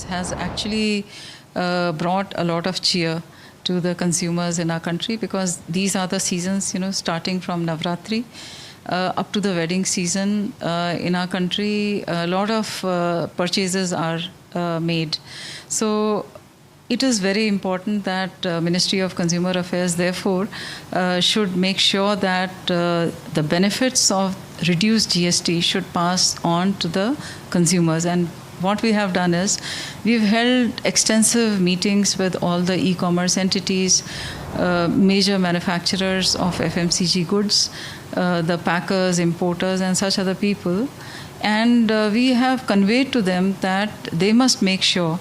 has actually brought a lot of cheer to the consumers in our country, because these are the seasons, starting from Navratri up to the wedding season. In our country, a lot of purchases are made. So it is very important that Ministry of Consumer Affairs, therefore, should make sure that the benefits of reduced GST should pass on to the consumers. And what we have done is, we've held extensive meetings with all the e-commerce entities, major manufacturers of FMCG goods, the packers, importers, and such other people. And we have conveyed to them that they must make sure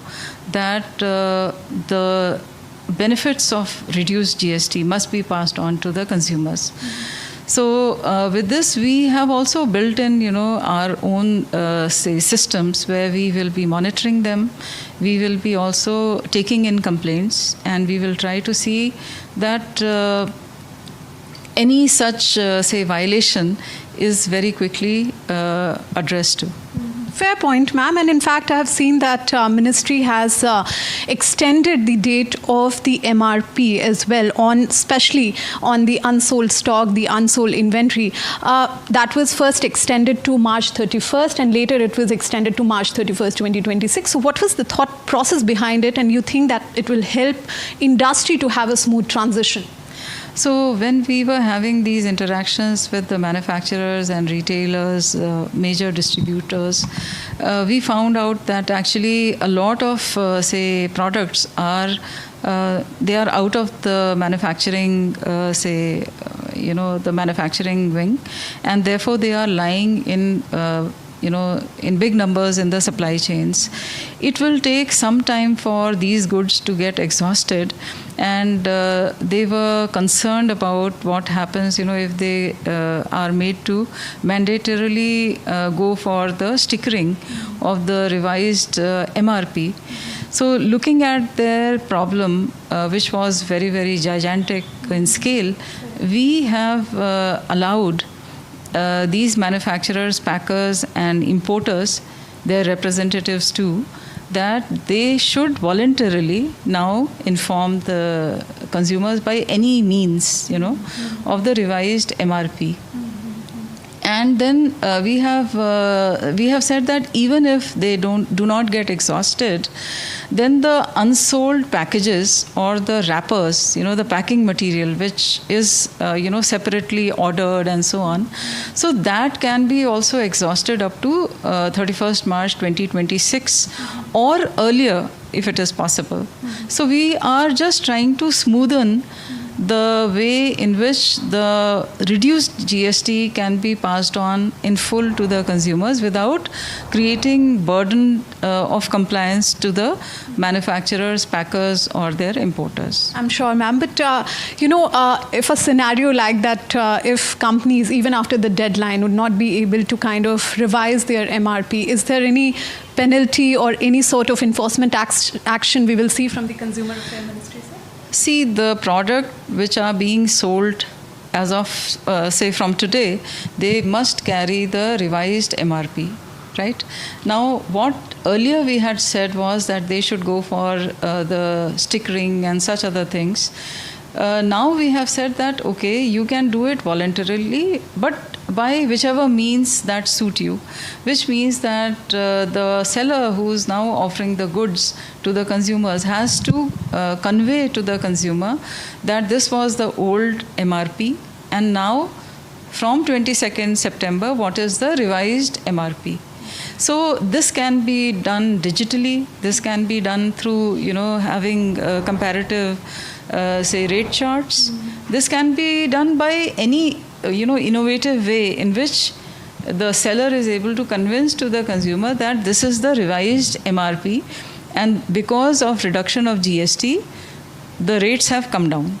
that the benefits of reduced GST must be passed on to the consumers. So with this, we have also built in, our own systems where we will be monitoring them. We will be also taking in complaints, and we will try to see that any such violation is very quickly addressed to. Fair point, ma'am. And in fact, I have seen that Ministry has extended the date of the MRP as well, especially on the unsold stock, the unsold inventory. That was first extended to March 31st, and later it was extended to March 31st, 2026. So what was the thought process behind it, and you think that it will help industry to have a smooth transition? So when we were having these interactions with the manufacturers and retailers, major distributors, we found out that actually a lot of, products are, they are out of the manufacturing, the manufacturing wing, and therefore they are lying in in big numbers in the supply chains. It will take some time for these goods to get exhausted, and they were concerned about what happens, if they are made to mandatorily go for the stickering of the revised MRP. So looking at their problem, which was very, very gigantic in scale, we have allowed these manufacturers, packers, and importers, their representatives too, that they should voluntarily now inform the consumers by any means, of the revised MRP. And then we have said that even if they do not get exhausted, then the unsold packages or the wrappers, the packing material, which is separately ordered and so on, so that can be also exhausted up to 31st March 2026 or earlier if it is possible. So we are just trying to smoothen the way in which the reduced GST can be passed on in full to the consumers without creating burden of compliance to the manufacturers, packers, or their importers. I'm sure, ma'am. But, if a scenario like that, if companies, even after the deadline, would not be able to kind of revise their MRP, is there any penalty or any sort of enforcement action we will see from the Consumer Affairs Ministry, sir? See, the product which are being sold as of, from today, they must carry the revised MRP, right? Now, what earlier we had said was that they should go for the stickering and such other things. Now we have said that, okay, you can do it voluntarily, but by whichever means that suit you, which means that the seller who's now offering the goods to the consumers has to convey to the consumer that this was the old MRP, and now from 22nd September, what is the revised MRP. So this can be done digitally, this can be done through, having comparative, rate charts. This can be done by any innovative way in which the seller is able to convince to the consumer that this is the revised MRP, and because of reduction of GST, the rates have come down.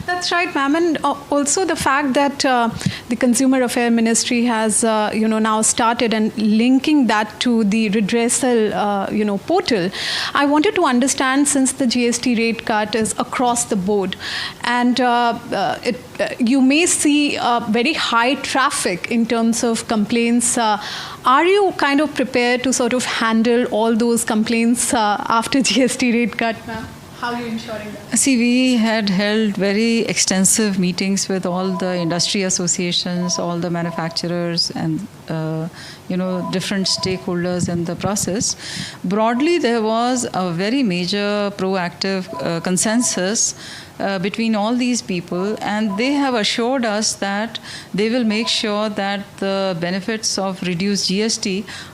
That's right, ma'am. And also the fact that the Consumer Affairs Ministry has, now started and linking that to the redressal, portal. I wanted to understand, since the GST rate cut is across the board, and you may see very high traffic in terms of complaints. Are you kind of prepared to sort of handle all those complaints after GST rate cut, ma'am? How are you ensuring that? See, we had held very extensive meetings with all the industry associations, all the manufacturers, and different stakeholders in the process. Broadly, there was a very major proactive consensus between all these people, and they have assured us that they will make sure that the benefits of reduced GST